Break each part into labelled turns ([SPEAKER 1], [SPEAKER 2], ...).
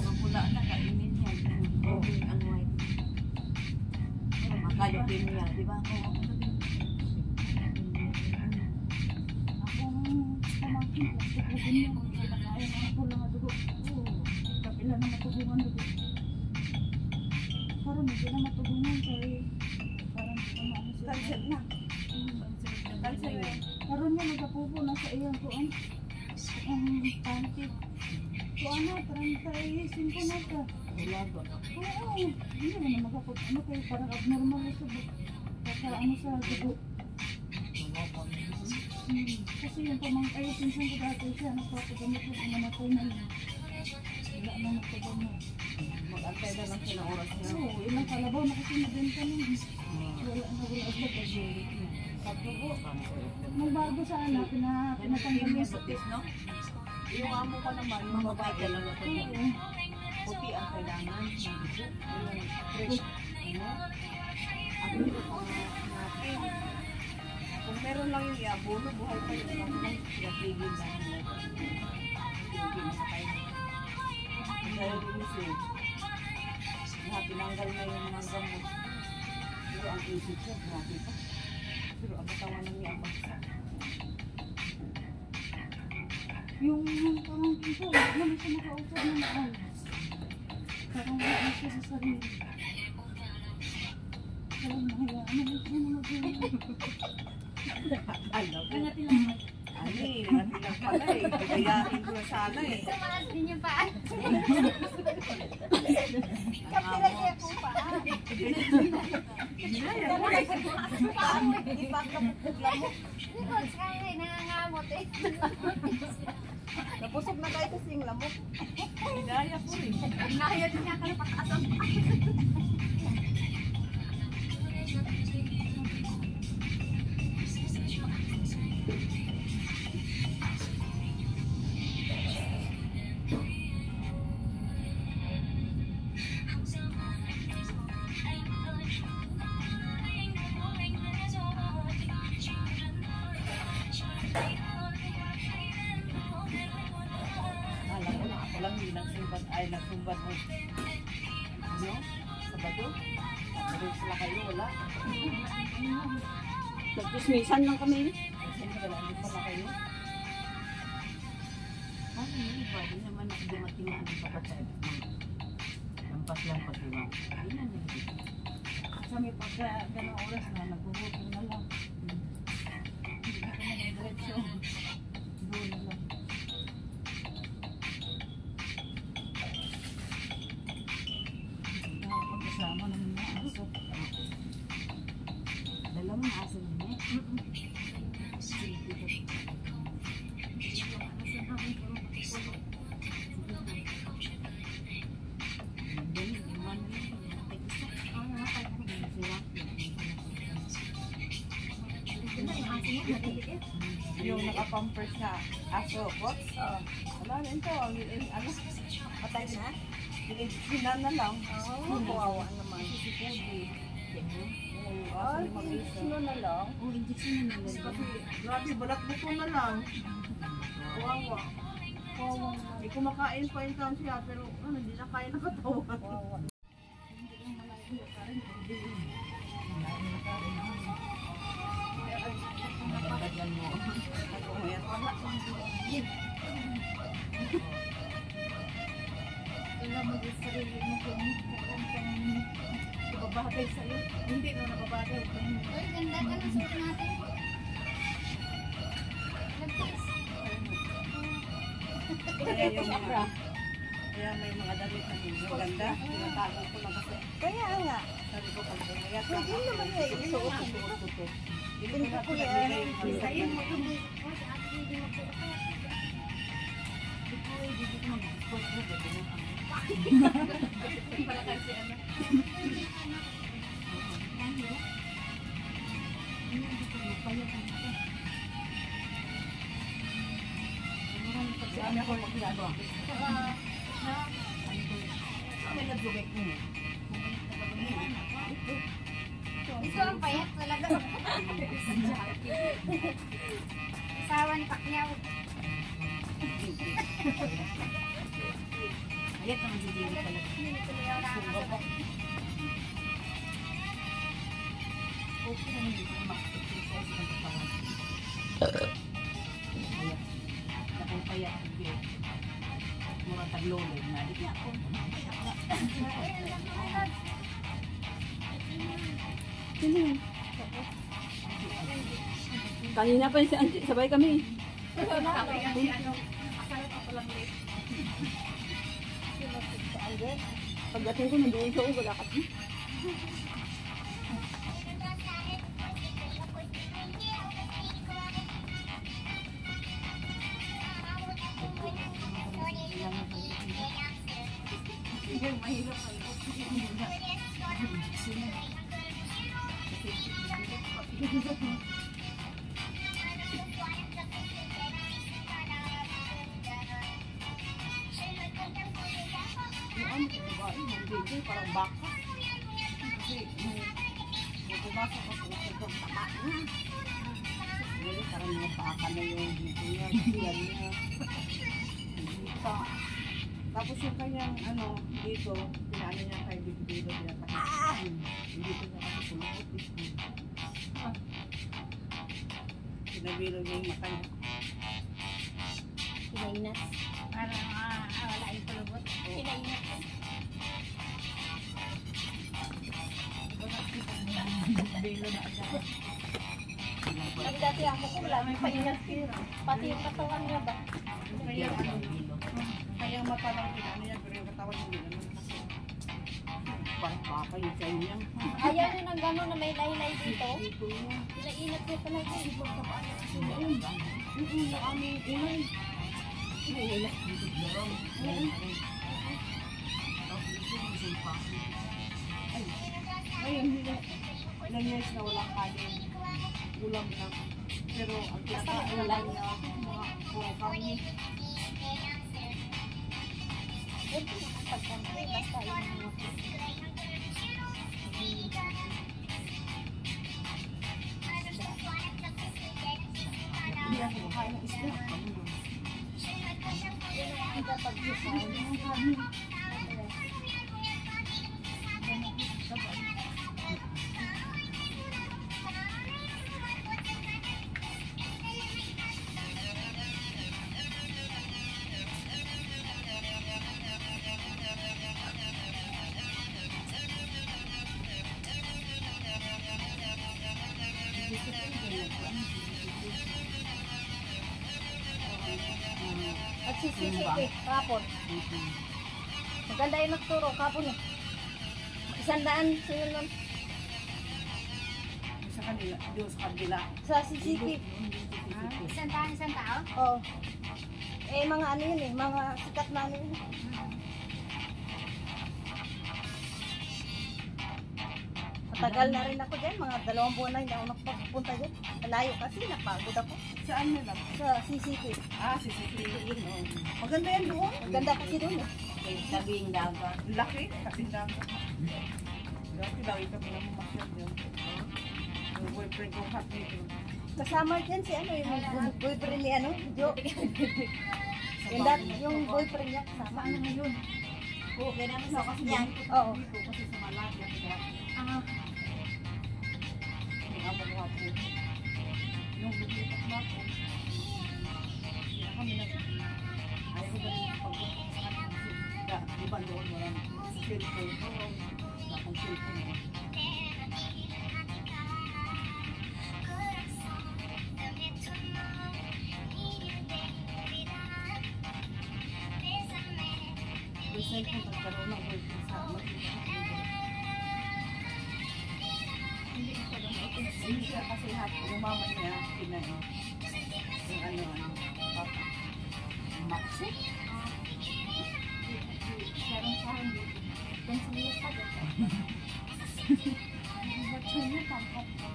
[SPEAKER 1] Pula na kainin niya. Ang white. Makalok din niya, di ba?
[SPEAKER 2] Pamangkin plastic na din yung kinakain ng pula nga dugo. Kapila na matubungan dugo. Parang medyo na matubungan kaya parang maano siya.
[SPEAKER 1] Cancer na. Cancer na.
[SPEAKER 2] Karoon niya nagkapupo na sa iyang kuan. Ang panty. Kuan na, 35 na ka.
[SPEAKER 1] Wala ba?
[SPEAKER 2] Oo. Hindi naman magkapag ano kayo parang abnormal na sa dugo. Kaka ano sa dugo. Kasi yung pamangkin, sinsan ko dati siya, nagpapagamit na ang namatay na yun. Wala na nagpagamit.
[SPEAKER 1] Mag-antay na lang siya ng oras niya.
[SPEAKER 2] Oo, ilang kalabaw na kasi nabenta nun. Wala na agad pag-ulit niya. Pagkago, magbago sa anak, pinatanggal niya sa
[SPEAKER 1] putis, no? Yung amo ko naman, mga babae talaga ito. Puti ang kailangan. Fresh. Ano? Natin. Kung meron lang yung iabuno, buhay pa yung mga pinatigil na nila. Pinatigil na kayo. Dahil din siya. Tinanggal na yung mga gamot. Pero ang isip siya, grabe pa. Pero ang katawan na niya ang pagsa.
[SPEAKER 2] yung pamangkin ko, wala naman siya makausap ng ayos. Parang wala siya sa sarili. Parang mahayaan naman siya na mag-uwi.
[SPEAKER 1] Alam ko. Ani, natin lang pala eh. Kagayahin ko na sana eh.
[SPEAKER 3] Samalas din yung paan.
[SPEAKER 1] Kapila niya po paan.
[SPEAKER 3] Limot ka nga, nangangamot eh.
[SPEAKER 1] Napusog na tayo kasing lamok. Hinaya po rin.
[SPEAKER 3] Hinaya din niya ka na pataasang.
[SPEAKER 1] Ay, nagsumbat mo. Ano? Sabado? Sabado sila kayo, wala? Nagkismisan lang kami. Siyempre, wala din pala kayo. Ano yun? Hindi naman dumating na ang pagkatay. Lampas lang pati mo. Hindi na nila.
[SPEAKER 2] Sa may pagka ganang oras na, nagbubutin na lang. Hindi na kami nag-diretso. Doon na lang. Kasama naman na aso.
[SPEAKER 1] Dala mo na aso niya. Yung naka-pampers na aso, box? Wala rin to. Ano? Patay na? Sina na lang. Kawawa naman. Ay, injection na lang.
[SPEAKER 2] Oo, injection na lang.
[SPEAKER 1] Kasi, grabe, balat buto na lang. Kawawa.
[SPEAKER 2] Kawawa na.
[SPEAKER 1] May kumakain pa yung taon siya, pero ano, hindi na kaya nakatawan.
[SPEAKER 2] Kawawa. Hindi lang malayo ka rin. Hindi.
[SPEAKER 1] Nagdagyan mo. Nagkumayat wala.
[SPEAKER 2] Wala mag-sarili mo kung nababagay sa'yo. Hindi na nababagay.
[SPEAKER 3] Uy, ganda ka na suot natin. Nagtis.
[SPEAKER 1] Kaya may mga damit na hindi maganda. Tinatago ko lang kasi.
[SPEAKER 2] Kaya nga.
[SPEAKER 1] Sabi ko pag bumayat.
[SPEAKER 2] Pwede naman niya isuot.
[SPEAKER 1] Hindi ko pinabigay yung
[SPEAKER 2] Sa'yo mo yung
[SPEAKER 3] Uy, sa atin hindi mo po.
[SPEAKER 1] hindi ko mag-sport na.
[SPEAKER 3] Pala kasi ano.
[SPEAKER 1] Saan ako magkagawa? May nagbubek mo.
[SPEAKER 3] Ito ang payat talaga. Sawa ni Pacquiao.
[SPEAKER 1] Ayat naman si Jerry talaga.
[SPEAKER 3] Hindi tuloy ako nakakasabay.
[SPEAKER 1] Okay naman dito yung mag-exercise ng katawan. Ayat. Nakong payat ang Jerry. Mura taglolo na. Di kaya ako.
[SPEAKER 2] Sino yun? Kanina pa si Angie, sabay kami. Pagdating ko, nandoon siya, wala kasi.
[SPEAKER 1] Parang baka. Kasi, pumasok ako sa itong tama na. Kasi, parang mga baka na yung dito niya, siyan niya. Dito. Tapos yung kanyang, dito, pinaano niya kay Bibilo, pinatakit. Dito niya kasi sumukot. Pinabilo niya yung mata niya.
[SPEAKER 3] Pinainas. Parang wala yung palubot. Pinainas.
[SPEAKER 1] Bibilo na agad.
[SPEAKER 3] Ang dati ako ko wala may paingat pati yung katawan niya ba?
[SPEAKER 1] Kaya kaya yung mata lang pinano niya, pero yung katawan hindi naman kasi parang baka yung kayo niya.
[SPEAKER 3] Ayaw niya ng gano'n na may laylay dito.
[SPEAKER 1] Dito niya.
[SPEAKER 3] Pinainat niya talaga.
[SPEAKER 1] Pagkapaan niya kasi noon. Yung aming inay. Inay. Dito gano'n. Tapos dito yung sumpa. Ay. Ngayon, ilang years na walang kanin. Ulam lang. Pero ang kinakain lang niya, mga puro kami.
[SPEAKER 3] Ito yung pagkampi. Basta yung mga
[SPEAKER 1] Hindi ako makain ng isla.
[SPEAKER 3] yung kapag-isaw. At sisisip kapon. Maganda yung nagturo kapon eh. 100 sinulon
[SPEAKER 1] Sa kanila, doon sa kabila.
[SPEAKER 3] sa sisip.
[SPEAKER 1] Isang
[SPEAKER 3] tao? Oo. Eh mga ano yun eh, mga sikat na ano yun. Matagal na rin ako dyan, mga 2 buwan na hindi ako nakapagpunta dyan. Malayo kasi, napagod ako.
[SPEAKER 1] Saan nila?
[SPEAKER 3] Sa CCP.
[SPEAKER 1] Si Secretary. Maganda yan doon.
[SPEAKER 3] Maganda kasi doon eh.
[SPEAKER 1] Tabing dagat. Laki, tabing dagat. Laki, lagi kami naman masyad yun. Yung boyfriend kong hati yun.
[SPEAKER 3] Kasama dyan si ano, yung boyfriend ni ano, Jo. Yung boyfriend niya kasama.
[SPEAKER 1] Ano mo yun?
[SPEAKER 3] Oo, ganun
[SPEAKER 1] Kasi kasi
[SPEAKER 3] yan.
[SPEAKER 1] dito,
[SPEAKER 3] Oo.
[SPEAKER 1] kasi sa Malaya.
[SPEAKER 3] Ah,
[SPEAKER 1] Yung abang wapo. Yung lumipat na ako. Kami nag... Ayaw ko ganun yung pagpunta sa kanya kasi di ba doon walang cellphone. Wala akong cellphone. May cellphone nagkaroon ng boyfriend sa hindi siya kasi yung mama niya, yung papa. Maxi?
[SPEAKER 3] sarang sarang dito. Dan sa liya pa dito. Ba't siya niya pangkat pa?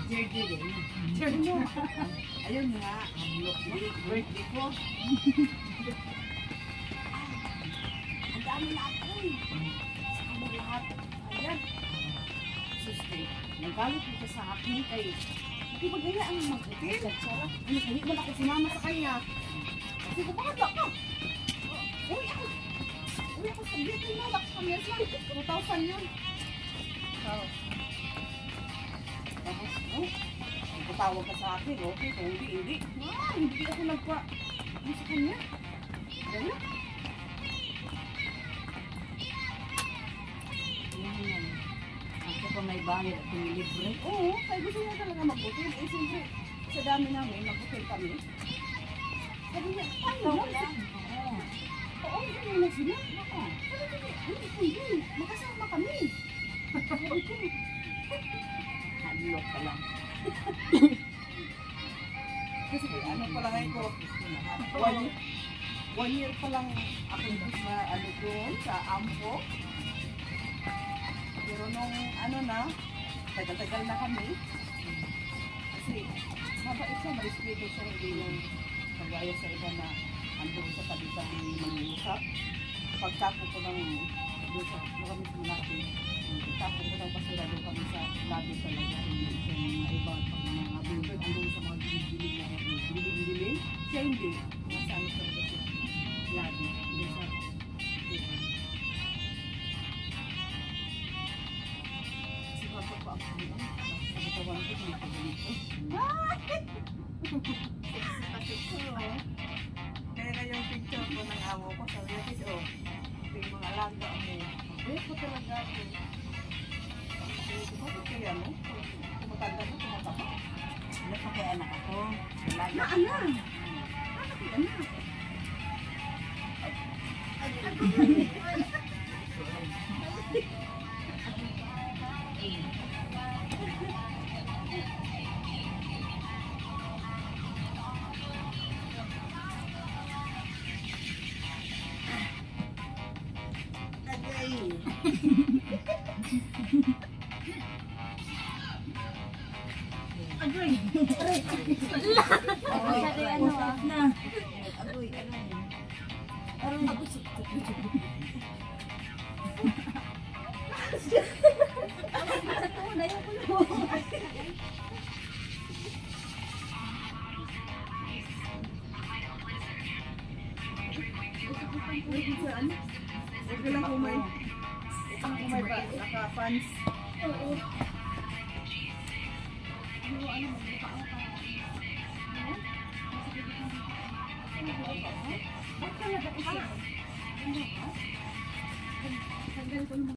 [SPEAKER 1] Jerry din. Jerry. Ayun nga, birthday ko. Ang dami natin. Sa kami lahat. Ayan. Sister, nagalit ito sa akin kay hindi magaya ang mag-hotel. Hindi mo na ako sumama sa kanya. Kasi kumada ka. Uy, ako
[SPEAKER 2] Sabi ako sa dito na, nakakamers lang. 2,000 yun.
[SPEAKER 1] Oo. Tapos, oh, magpatawag ka sa akin, okay, kung hindi.
[SPEAKER 2] Hindi ako nagpa... Ano sa kanya?
[SPEAKER 1] Ano? Yan. Ako pa may bayad at pinilibre.
[SPEAKER 2] Oo, kaya gusto niya talaga mag-hotel. Eh, siyempre, sa dami namin, mag-hotel kami. Sabi niya, paano
[SPEAKER 1] Ikaw
[SPEAKER 2] lang?
[SPEAKER 1] lang. Oo.
[SPEAKER 2] Oo, gano'n na sila. Sabi ko, hindi, makasama kami. Sabi ko,
[SPEAKER 1] Hadlok ka lang.
[SPEAKER 2] kasi
[SPEAKER 1] Ano pa lang ito?
[SPEAKER 2] one year pa lang ako na ano doon sa Ampo. Pero nung ano na, tagal-tagal na kami. Kasi mabait siya, ma-respeto siya, hindi yung kagaya sa iba na andun sa tabi-tabi mag-uusap. Pagtapo ko ng doon sa kami sa Malaki, tapo ko ng basura doon kami sa lobby talaga. Hindi siya yung mga iba, pag mga building, andun sa mga bilig na bilig-bilig. Siya hindi, nasa ano talaga siya, lobby. Hindi siya, diba? Kasi kapag pa ako dito, sa katawan ko, hindi ko dito.
[SPEAKER 1] Kaya na yung picture ko ng amo ko, sabi niya, "Sis, oh, ito yung mga alaga mo."
[SPEAKER 2] Eh, ko talaga ako.
[SPEAKER 1] Bakit kaya mo? Tumatanda mo, tumataba. Wala pa kaya anak ako. Alaga.
[SPEAKER 2] Na anak! Anak ko anak! Agoy! Aray!
[SPEAKER 3] Sabi ano ah.
[SPEAKER 2] Na!
[SPEAKER 1] Agoy, ano yun?
[SPEAKER 2] Aray!
[SPEAKER 3] Sa tunay yung kulo.
[SPEAKER 2] Okay lang kung may... Kung may ba, naka-fans. Oo. Ano, magbuka ako ka. Ano? Bakit talaga isa? Ano ba? Hanggang ko naman.